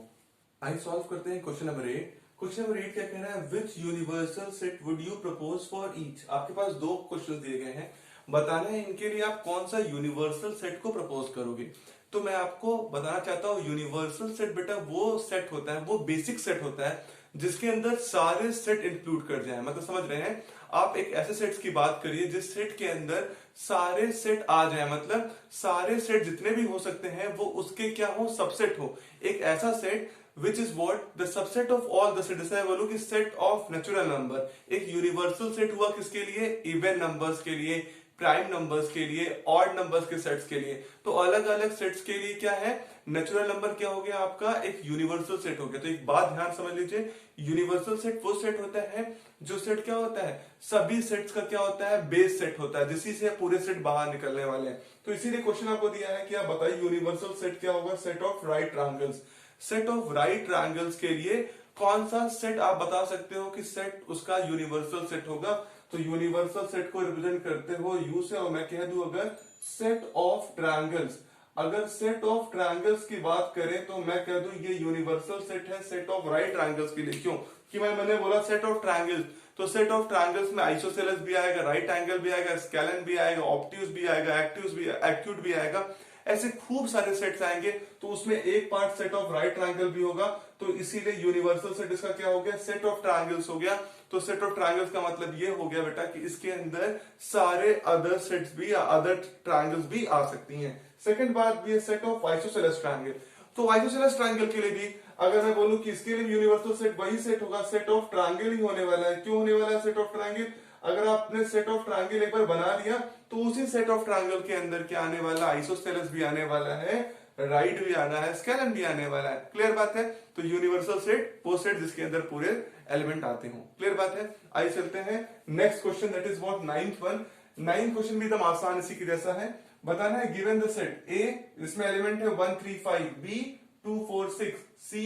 आइए सॉल्व करते हैं क्वेश्चन नंबर 8। क्वेश्चन नंबर 8 क्या कह रहा है, which universal set would you propose for each. आपके पास दो क्वेश्चन दिए गए हैं, बताना है इनके लिए आप कौन सा यूनिवर्सल सेट को प्रपोज करोगे। तो मैं आपको बताना चाहता हूं यूनिवर्सल सेट बेटा वो सेट होता है, वो बेसिक सेट होता है जिसके अंदर सारे सेट इंक्लूड कर जाए। मतलब समझ रहे हैं आप, एक ऐसे सेट्स की बात करिए जिस सेट के अंदर सारे सेट आ जाए, मतलब सारे सेट जितने भी हो सकते हैं वो उसके क्या हो, सबसेट हो। एक ऐसा set which is what the subset of all the set, जैसे मैं बोलूं कि सेट ऑफ नेचुरल नंबर। एक यूनिवर्सल सेट हुआ किसके लिए, इवन नंबर्स के लिए, प्राइम नंबर्स के लिए, ऑड नंबर्स के सेट्स के लिए। तो अलग अलग सेट्स के लिए क्या है, नेचुरल नंबर क्या हो गया आपका, एक यूनिवर्सल सेट हो गया। तो एक बात ध्यान समझ लीजिए, यूनिवर्सल सेट वो सेट होता है जो सेट क्या होता है, सभी सेट्स का क्या होता है, बेस सेट होता है, जिसी से पूरे सेट बाहर निकलने वाले हैं। तो इसीलिए क्वेश्चन आपको दिया है कि आप बताइए यूनिवर्सल सेट क्या होगा, set of right triangles. Set of right triangles के लिए कौन सा सेट आप बता सकते हो कि सेट उसका यूनिवर्सल सेट होगा। तो यूनिवर्सल सेट को रिप्रेजेंट करते हो यू से, और मैं कह दूं अगर सेट ऑफ ट्रायंगल्स, अगर सेट ऑफ ट्रायंगल्स की बात करें तो मैं कह दूं ये यूनिवर्सल सेट है सेट ऑफ राइट ट्रायंगल्स के लिए। क्यों कि मैंने बोला सेट ऑफ ट्रायंगल्स, तो सेट ऑफ ट्रायंगल्स में आइसोसेलेस भी आएगा, राइट एंगल भी आएगा, स्केलन भी आएगा, ऑब्ट्यूज भी आएगा, एक्यूट भी आएगा, ऐसे खूब सारे सेट्स आएंगे। तो उसमें एक part set of right triangle भी होगा, तो इसीलिए यूनिवर्सल सेट इसका क्या हो गया, सेट ऑफ ट्रायंगल्स हो गया। तो सेट ऑफ ट्रायंगल्स का मतलब ये हो गया बेटा कि इसके अंदर सारे अदर सेट्स भी या अदर ट्रायंगल्स भी आ सकती हैं। सेकंड बात भी है सेट ऑफ आइसोसेलेस ट्रायंगल। तो आइसोसेलेस ट्रायंगल के लिए भी अगर मैं बोलूं कि इसके लिए यूनिवर्सल सेट वही सेट होगा, सेट ऑफ ट्रायंगल ही होने वाला है। क्यों होने वाला है सेट ऑफ ट्रायंगल, अगर आपने सेट ऑफ ट्रायंगल एक बार बना लिया तो उसी सेट ऑफ ट्रायंगल के अंदर क्या आने वाला, आइसोसेलेस भी आने वाला है, राइट भी आना है, स्केलन भी आने वाला है। क्लियर बात है। तो यूनिवर्सल सेट वो सेट जिसके अंदर पूरे एलिमेंट आते हो। क्लियर बात है। आइए चलते हैं next question, that is what 9th one. 9th question भी एकदम आसान इसी की जैसा है। बताना है गिवन द सेट ए, इसमें एलिमेंट है 1 3 5, बी 2 4 6, सी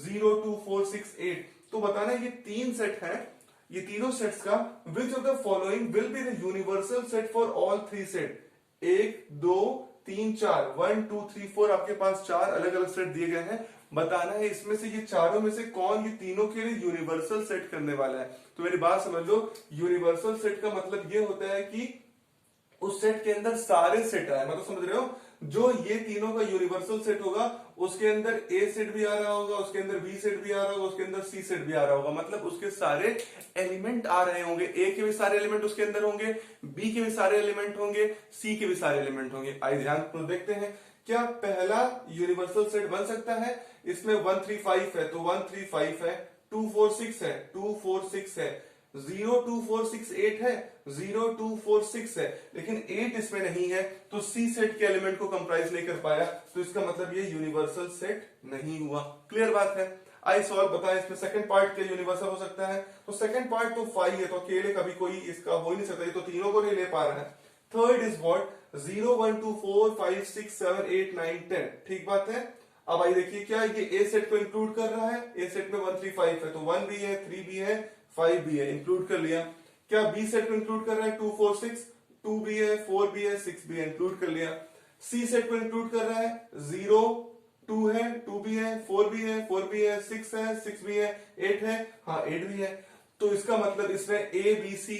0 2 4 6 8। तो बताना है ये तीन सेट है, ये तीनों सेट्स का विच of the following will be the universal set for all three set. 1 2 3 4, 1 2 3 4 आपके पास चार अलग अलग सेट दिए गए हैं। बताना है इसमें से ये चारों में से कौन ये तीनों के लिए यूनिवर्सल सेट करने वाला है। तो मेरी बात समझ लो, यूनिवर्सल सेट का मतलब ये होता है कि उस सेट के अंदर सारे सेट आए, मतलब समझ रहे हो, जो ये तीनों का यूनिवर्सल सेट होगा उसके अंदर ए सेट भी आ रहा होगा, उसके अंदर बी सेट भी आ रहा होगा, उसके अंदर सी सेट भी आ रहा होगा, मतलब उसके सारे एलिमेंट आ रहे होंगे। ए के भी सारे एलिमेंट उसके अंदर होंगे, बी के भी सारे एलिमेंट होंगे, सी के भी सारे एलिमेंट होंगे। आइए ध्यान देखते हैं, क्या पहला यूनिवर्सल सेट बन सकता है। इसमें 1 3 5 है तो 1 3 5 है, 2 4 6 है, 2 4 6 है, 0 2 4 6 8 है, 0 2 4 6 है, लेकिन 8 इसमें नहीं है, तो सी सेट के एलिमेंट को कंप्राइज नहीं कर पाया, तो इसका मतलब ये यूनिवर्सल सेट नहीं हुआ। क्लियर बात है। आई सॉल्व बताएं इसमें सेकंड पार्ट क्या यूनिवर्सल हो सकता है। तो सेकंड पार्ट तो 5 है, तो अकेले कभी कोई इसका हो ही नहीं सकता, ये तो तीनों को नहीं ले पा रहा है। Third is what 0 1 2 4 5 6 7 8 9 10। ठीक बात है। अब आई देखिए क्या ये ए सेट को इंक्लूड कर रहा है। ए सेट में 1 3 5 है तो 1 भी है, 3 भी है, 5 भी है, इंक्लूड कर लिया। क्या बी सेट को इंक्लूड कर रहा है 2 4 6, 2 भी है, 4 भी है, 6 भी है, इंक्लूड कर लिया। सी सेट को इंक्लूड कर रहा है 0 2 है, 2 भी है, 4 भी है, 4 भी है, 6 है, 6 भी है, 8 है, हाँ 8 भी है। तो इसका मतलब इसमें ए बी सी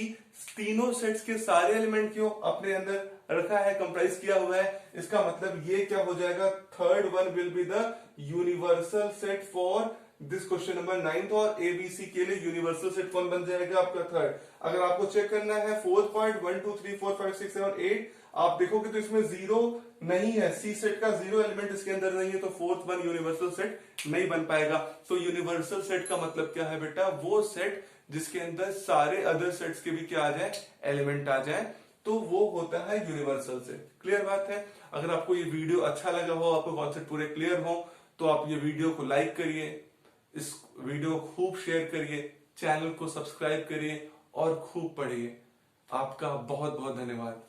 तीनों सेट्स के सारे एलिमेंट क्यों अपने अंदर रखा है, कंप्राइज किया हुआ है। इसका मतलब ये क्या हो जाएगा, third one will be the universal set for this question number 9 और एबीसी के लिए यूनिवर्सल सेट कौन बन जाएगा? आपका थर्ड। अगर आपको चेक करना है 4.1 2 3 4 5 6 7 8, आप देखोगे तो इसमें जीरो नहीं है, सी सेट का जीरो एलिमेंट इसके अंदर नहीं है, तो फोर्थ वन यूनिवर्सल सेट नहीं बन पाएगा। तो यूनिवर्सल सेट का मतलब क्या है बेटा? वो सेट जिसके अंदर सारे अदर सेट्स के भी क्या आ जाए? एलिमेंट आ जाए, तो वो होता है यूनिवर्सल सेट। क्लियर बात है? अगर आपको ये वीडियो अच्छा लगा हो, आपको कॉन्सेप्ट पूरे क्लियर हो, तो आप ये वीडियो को लाइक करिए, इस वीडियो को खूब शेयर करिए, चैनल को सब्सक्राइब करिए और खूब पढ़िए। आपका बहुत बहुत धन्यवाद।